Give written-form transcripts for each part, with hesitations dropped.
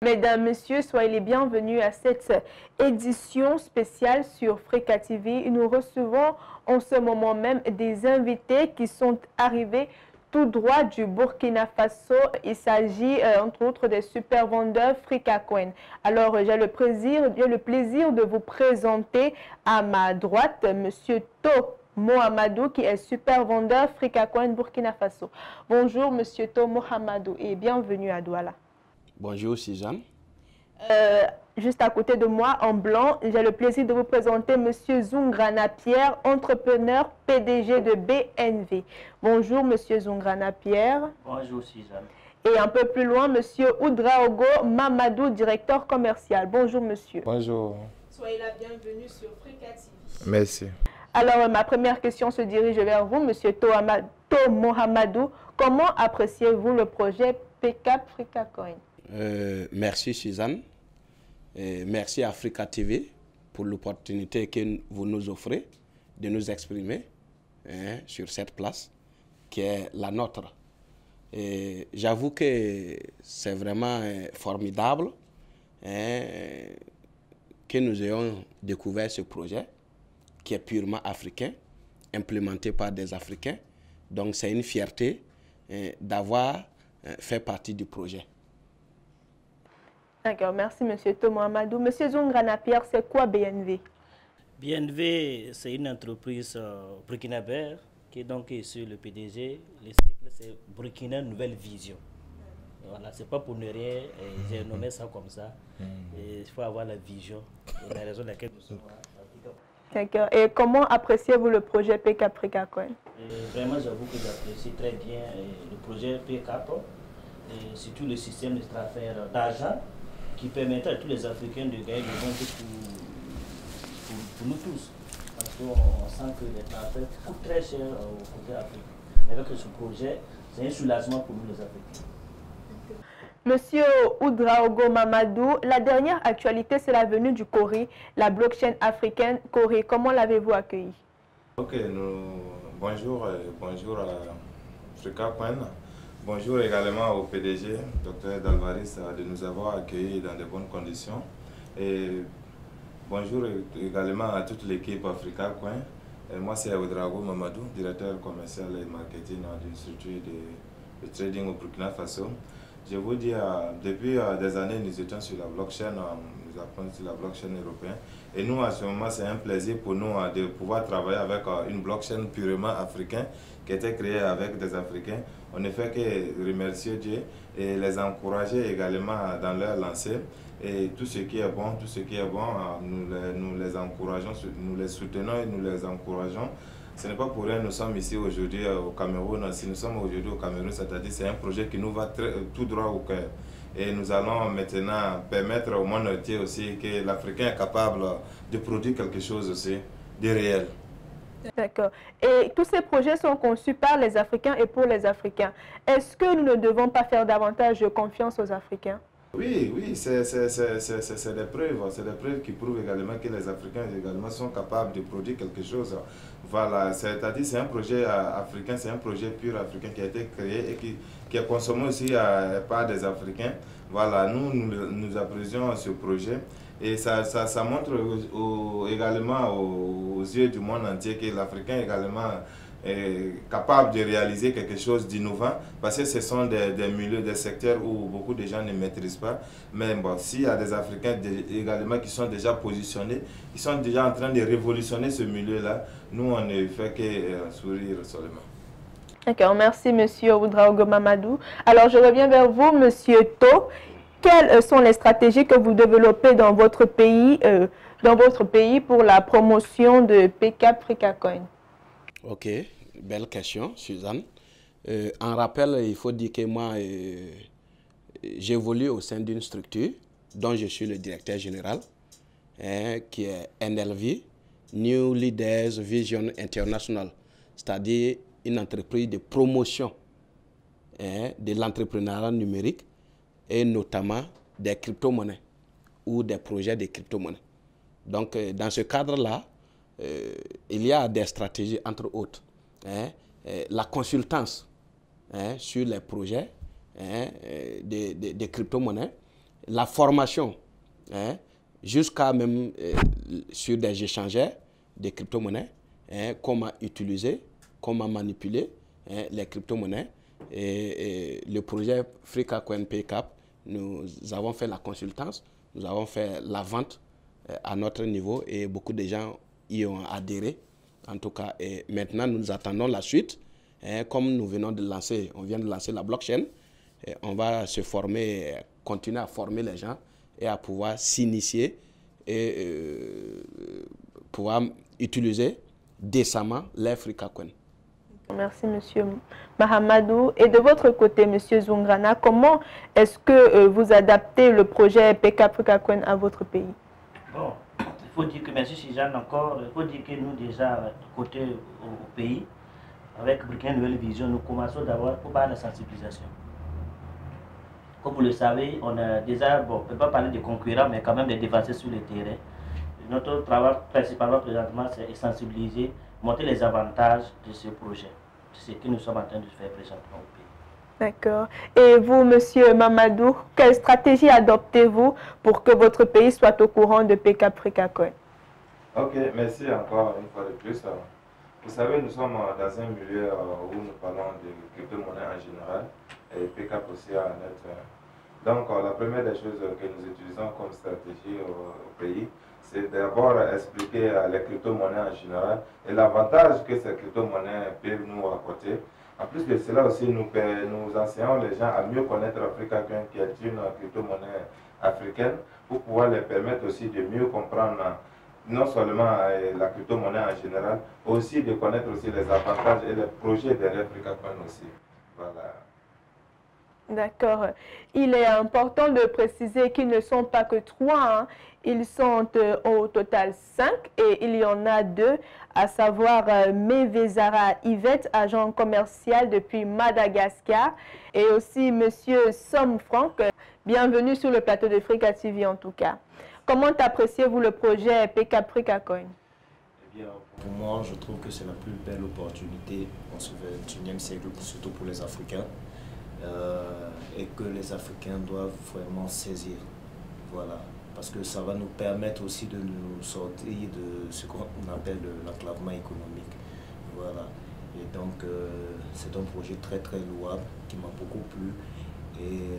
Mesdames, Messieurs, soyez les bienvenus à cette édition spéciale sur Africa TV. Nous recevons en ce moment même des invités qui sont arrivés tout droit du Burkina Faso. Il s'agit entre autres des super vendeurs Frikacoin. Alors j'ai le plaisir de vous présenter à ma droite Monsieur To Mohamedou, qui est super vendeur Frikacoin Burkina Faso. Bonjour Monsieur To Mohamedou et bienvenue à Douala. Bonjour Suzanne. Juste à côté de moi, en blanc, j'ai le plaisir de vous présenter M. Zungrana Pierre, entrepreneur PDG de BNV. Bonjour M. Zungrana Pierre. Bonjour Suzanne. Et un peu plus loin, M. Oudraogo Mamadou, directeur commercial. Bonjour monsieur. Bonjour. Soyez la bienvenue sur Africa TV. Merci. Alors ma première question se dirige vers vous, M. To Mohamedou. Comment appréciez-vous le projet PCAP Frikacoin? Merci Suzanne, merci Africa TV pour l'opportunité que vous nous offrez de nous exprimer sur cette place qui est la nôtre. J'avoue que c'est vraiment formidable que nous ayons découvert ce projet qui est purement africain, implémenté par des Africains. Donc c'est une fierté d'avoir fait partie du projet. D'accord, merci M. To Mohamedou. M. Zungrana Pierre, c'est quoi BNV? BNV, c'est une entreprise burkinabère qui est donc sur le PDG. Le cycle, c'est Burkina Nouvelle Vision. Voilà, c'est pas pour ne rien, j'ai nommé ça comme ça. Il faut avoir la vision, et la raison de laquelle nous sommes à D'accord. Et comment appréciez-vous le projet PCAP Frikacoin? Vraiment, j'avoue que j'apprécie très bien le projet PCAP, et surtout le système de transfert d'argent qui permettra à tous les Africains de gagner du bon pour nous tous. Parce qu'on sent que les transferts coûtent très cher au côté africain. Avec ce projet, c'est un soulagement pour nous les Africains. Monsieur Oudraogo Mamadou, la dernière actualité, c'est la venue du Cori, la blockchain africaine Cori. Comment l'avez-vous accueilli? Ok, bonjour, bonjour à Frikacoin. Bonjour également au PDG, Dr Dalvaris, de nous avoir accueillis dans de bonnes conditions. Et bonjour également à toute l'équipe Frikacoin. Moi, c'est Oudraogo Mamadou, directeur commercial et marketing d'une structure de trading au Burkina Faso. Je vous dis, depuis des années, nous étions sur la blockchain, nous apprenons sur la blockchain européenne. Et nous, à ce moment, c'est un plaisir pour nous de pouvoir travailler avec une blockchain purement africaine qui était créée avec des Africains. On ne fait que remercier Dieu et les encourager également dans leur lancée. Et tout ce qui est bon, nous les encourageons, nous les soutenons et nous les encourageons. Ce n'est pas pour rien que nous sommes ici aujourd'hui au Cameroun. Si nous sommes aujourd'hui au Cameroun, c'est-à-dire c'est un projet qui nous va tout droit au cœur. Et nous allons maintenant permettre au monde entier aussi que l'Africain est capable de produire quelque chose aussi de réel. D'accord. Et tous ces projets sont conçus par les Africains et pour les Africains. Est-ce que nous ne devons pas faire davantage de confiance aux Africains? Oui, c'est des preuves qui prouvent également que les Africains également sont capables de produire quelque chose. Voilà, c'est-à-dire c'est un projet africain, c'est un projet pur africain qui a été créé et qui est consommé aussi par des Africains. Voilà, nous apprécions ce projet et ça montre également aux yeux du monde entier que l'Africain également est capable de réaliser quelque chose d'innovant parce que ce sont des milieux, des secteurs où beaucoup de gens ne maîtrisent pas. Mais bon, s'il y a des Africains également qui sont déjà positionnés, qui sont déjà en train de révolutionner ce milieu-là, nous on ne fait que sourire seulement. D'accord, merci Monsieur Oudraogo Mamadou. Alors je reviens vers vous, Monsieur To. Quelles sont les stratégies que vous développez dans votre pays pour la promotion de PCAP Frikacoin? Ok, belle question, Suzanne. En rappel, il faut dire que moi, j'évolue au sein d'une structure dont je suis le directeur général, qui est NLV, New Leaders Vision International, c'est-à-dire une entreprise de promotion de l'entrepreneuriat numérique et notamment des crypto-monnaies ou des projets de crypto-monnaies. Donc, dans ce cadre-là, il y a des stratégies, entre autres. La consultance sur les projets de crypto-monnaies la formation, hein, jusqu'à même sur des échangeurs de crypto-monnaies, hein, comment utiliser, comment manipuler, hein, les crypto-monnaies. Et le projet FreecaCoin PayCap, nous avons fait la consultance, nous avons fait la vente à notre niveau et beaucoup de gens y ont adhéré. En tout cas, et maintenant nous attendons la suite. Hein, comme nous venons de lancer, on vient de lancer la blockchain, et on va se former, continuer à former les gens et à pouvoir s'initier et pouvoir utiliser décemment les FreecaCoin. Merci, Monsieur Mahamadou. Et de votre côté, Monsieur Zungrana, comment est-ce que vous adaptez le projet PayCap FreecaCoin à votre pays? Bon, il faut dire que, merci Suzanne encore, il faut dire que nous déjà, côté au pays, avec Burkina Nouvelle Vision, nous commençons d'abord par la sensibilisation. Comme vous le savez, on a déjà, bon, on ne peut pas parler de concurrents, mais quand même des défenseurs sur le terrain. Notre travail principalement présentement, c'est sensibiliser, montrer les avantages de ce projet. C'est ce que nous sommes en train de faire présentement au pays. D'accord. Et vous, Monsieur Mamadou, quelle stratégie adoptez-vous pour que votre pays soit au courant de PayCap FreecaCoin? Ok, merci encore une fois de plus. Vous savez, nous sommes dans un milieu où nous parlons de crypto-monnaie en général et PayCap aussi en être. Donc, la première des choses que nous utilisons comme stratégie au pays, c'est d'abord expliquer les crypto-monnaies en général et l'avantage que ces crypto-monnaies peuvent nous apporter. En plus de cela aussi, nous enseignons les gens à mieux connaître FreecaCoin, qui est une crypto-monnaie africaine, pour pouvoir les permettre aussi de mieux comprendre non seulement la crypto-monnaie en général, aussi de connaître aussi les avantages et les projets derrière FreecaCoin aussi. Voilà. D'accord. Il est important de préciser qu'ils ne sont pas que 3, hein. Ils sont au total 5 et il y en a 2, à savoir Mevezara Yvette, agent commercial depuis Madagascar, et aussi Monsieur Som Franck. Bienvenue sur le plateau de Frika TV en tout cas. Comment appréciez-vous le projet PayCap FreecaCoin? Eh bien, pour moi, je trouve que c'est la plus belle opportunité en ce 21e siècle, surtout pour les Africains. Et que les Africains doivent vraiment saisir. Voilà. Parce que ça va nous permettre aussi de nous sortir de ce qu'on appelle l'enclavement économique. Voilà. Et donc, c'est un projet très très louable qui m'a beaucoup plu. Et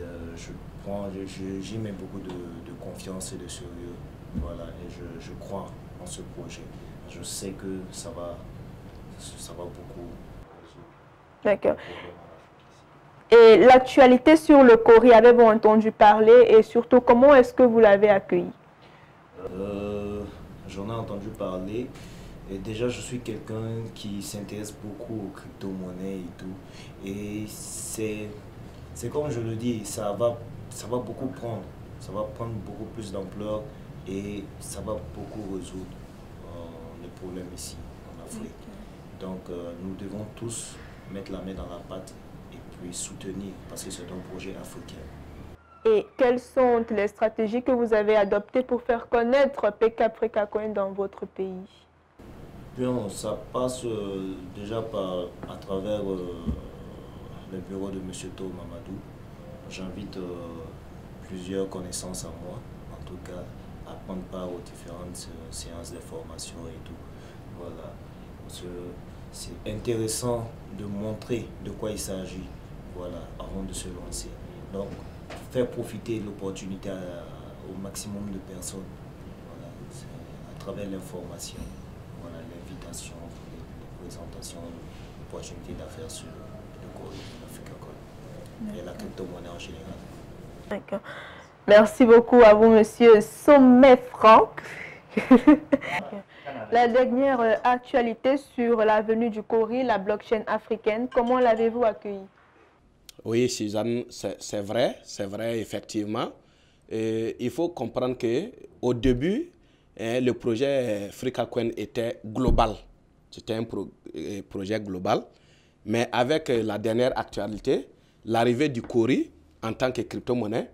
j'y mets beaucoup de confiance et de sérieux. Voilà. Et je crois en ce projet. Je sais que ça va beaucoup résoudre. D'accord. Et l'actualité sur le Cori, avez-vous entendu parler et surtout comment est-ce que vous l'avez accueilli? J'en ai entendu parler et déjà je suis quelqu'un qui s'intéresse beaucoup aux crypto-monnaies et tout. Et c'est comme je le dis, ça va beaucoup prendre. Ça va prendre beaucoup plus d'ampleur et ça va beaucoup résoudre les problèmes ici en Afrique. Donc nous devons tous mettre la main dans la pâte et soutenir parce que c'est un projet africain. Et quelles sont les stratégies que vous avez adoptées pour faire connaître PayCap FreecaCoin dans votre pays? Bien, ça passe déjà à travers le bureau de M. Tho Mamadou. J'invite plusieurs connaissances à moi, en tout cas à prendre part aux différentes séances de formation et tout. Voilà. C'est intéressant de montrer de quoi il s'agit, voilà, avant de se lancer. Donc, faire profiter l'opportunité au maximum de personnes, voilà, à travers l'information, voilà, l'invitation, les présentations, l'opportunité d'affaires sur le Cori, FreecaCoin et la crypto-monnaie en général. D'accord. Merci beaucoup à vous, Monsieur Sommet Franck. La dernière actualité sur la venue du Cori, la blockchain africaine, comment l'avez-vous accueillie? Oui, Suzanne, c'est vrai, effectivement. Il faut comprendre qu'au début, le projet FreecaCoin était global. C'était un projet global. Mais avec la dernière actualité, l'arrivée du Cori en tant que crypto-monnaie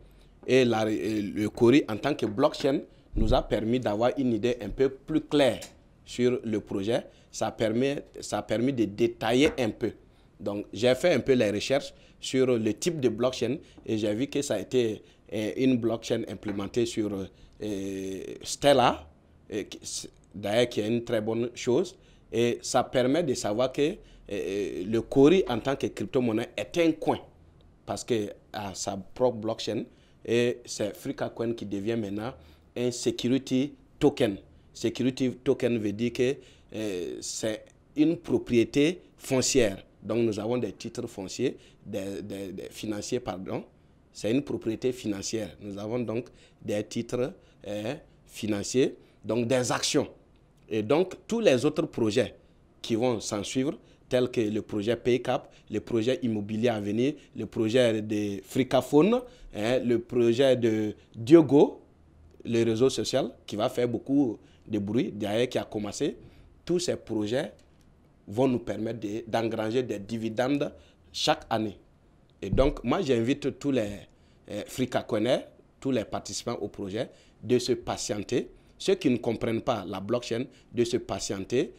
et le Cori en tant que blockchain nous a permis d'avoir une idée un peu plus claire sur le projet. Ça a permis de détailler un peu. Donc, j'ai fait un peu les recherches sur le type de blockchain et j'ai vu que ça a été une blockchain implémentée sur Stellar, d'ailleurs qui est une très bonne chose. Et ça permet de savoir que le Cori en tant que crypto-monnaie est un coin parce qu'à sa propre blockchain, et c'est FreeCaCoin qui devient maintenant un security token. Security token veut dire que c'est une propriété foncière. Donc nous avons des titres fonciers, des financiers, pardon. C'est une propriété financière. Nous avons donc des titres financiers, donc des actions. Et donc tous les autres projets qui vont s'en suivre, tels que le projet PayCap, le projet immobilier à venir, le projet de Fricaphone, le projet de Diogo, le réseau social qui va faire beaucoup de bruit, d'ailleurs qui a commencé. Tous ces projets vont nous permettre d'engranger des dividendes chaque année. Et donc, moi, j'invite tous les FreeCaCoiners, tous les participants au projet, de se patienter. Ceux qui ne comprennent pas la blockchain, de se patienter.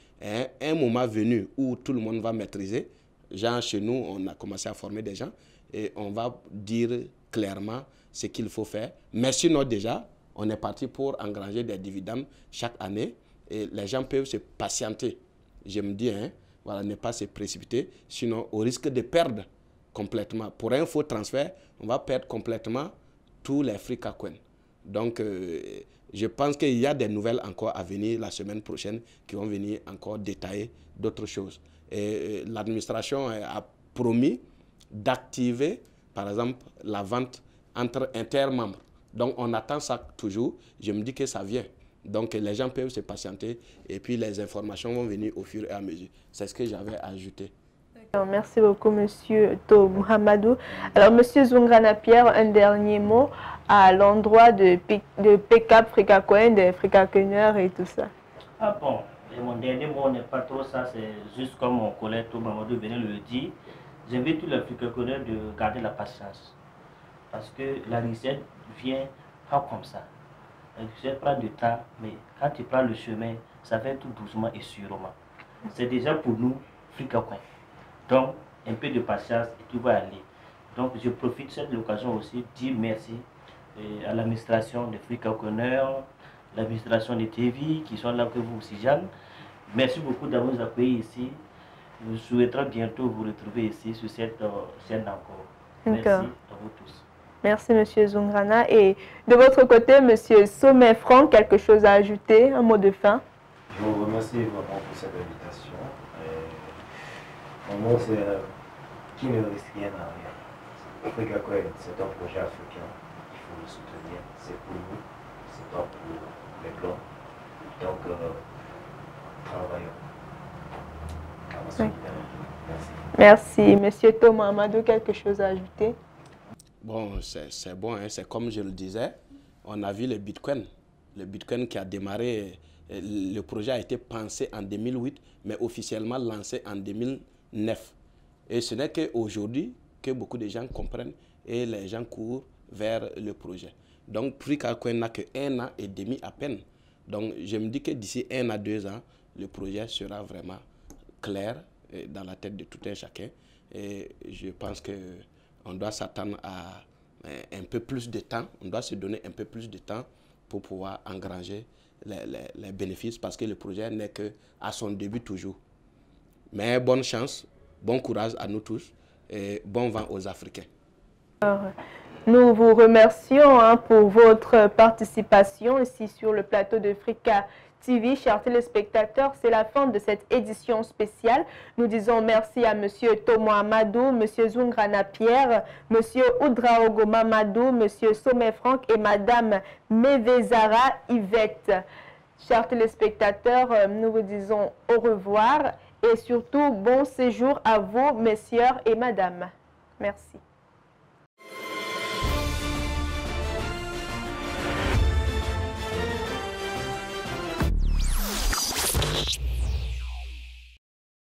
Un moment venu où tout le monde va maîtriser. Genre, chez nous, on a commencé à former des gens et on va dire clairement ce qu'il faut faire. Mais sinon, déjà, on est parti pour engranger des dividendes chaque année et les gens peuvent se patienter. Je me dis, voilà, ne pas se précipiter, sinon au risque de perdre complètement. Pour un faux transfert, on va perdre complètement tous les FreeCaCoin. Donc, je pense qu'il y a des nouvelles encore à venir la semaine prochaine qui vont venir encore détailler d'autres choses. Et l'administration a promis d'activer, par exemple, la vente entre intermembres. Donc, on attend ça toujours. Je me dis que ça vient. Donc, les gens peuvent se patienter et puis les informations vont venir au fur et à mesure. C'est ce que j'avais ajouté. Merci beaucoup, M. To Mohamedou. Alors, M. Zoungrana Pierre, un dernier mot à l'endroit de PayCap, FreeCaCoin, des FreeCaCoiners et tout ça. Ah bon, et mon dernier mot n'est pas trop ça, c'est juste comme mon collègue To Mohamedou venait de le dire. J'invite tous les FreeCaCoiners de garder la patience. Parce que la recette vient pas comme ça. La recette prend du temps, mais quand tu prends le chemin, ça va tout doucement et sûrement. C'est déjà pour nous, FreeCaCoin. Donc, un peu de patience et tout va aller. Donc, je profite de cette occasion aussi de dire merci à l'administration des FreeCaCoiners, l'administration des TV qui sont là que vous aussi, Jeanne. Merci beaucoup d'avoir nous accueillis ici. Nous souhaitons bientôt vous retrouver ici sur cette chaîne encore. Merci à vous tous. Merci, M. Zoungrana. Et de votre côté, M. Sommet Franck, quelque chose à ajouter, un mot de fin? Je vous remercie vraiment pour cette invitation. Mon mot, c'est qui ne risque rien à rien. FreeCaCoin, c'est un projet africain. Il faut le soutenir. C'est pour nous, c'est pas pour les blancs. Donc, travaillons. Merci. Merci. Monsieur To Mohamedou, quelque chose à ajouter? Bon, c'est bon, c'est comme je le disais, on a vu le Bitcoin. Le Bitcoin qui a démarré, le projet a été pensé en 2008, mais officiellement lancé en 2009. Et ce n'est qu'aujourd'hui que beaucoup de gens comprennent et les gens courent vers le projet. Donc, FreeCaCoin n'a que 1 an et demi à peine. Donc, je me dis que d'ici 1 à 2 ans, le projet sera vraiment clair dans la tête de tout un chacun. Et je pense qu'on doit s'attendre à un peu plus de temps, on doit se donner un peu plus de temps pour pouvoir engranger les bénéfices parce que le projet n'est qu'à son début toujours. Mais bonne chance, bon courage à nous tous et bon vent aux Africains. Nous vous remercions pour votre participation ici sur le plateau de Africa TV. Chers téléspectateurs, c'est la fin de cette édition spéciale. Nous disons merci à M. To Mohamedou, M. Zoungrana Pierre, M. Oudraogo Mamadou, M. Sommet Franck et Mme Mevezara Yvette. Chers téléspectateurs, nous vous disons au revoir et surtout bon séjour à vous, messieurs et madame. Merci.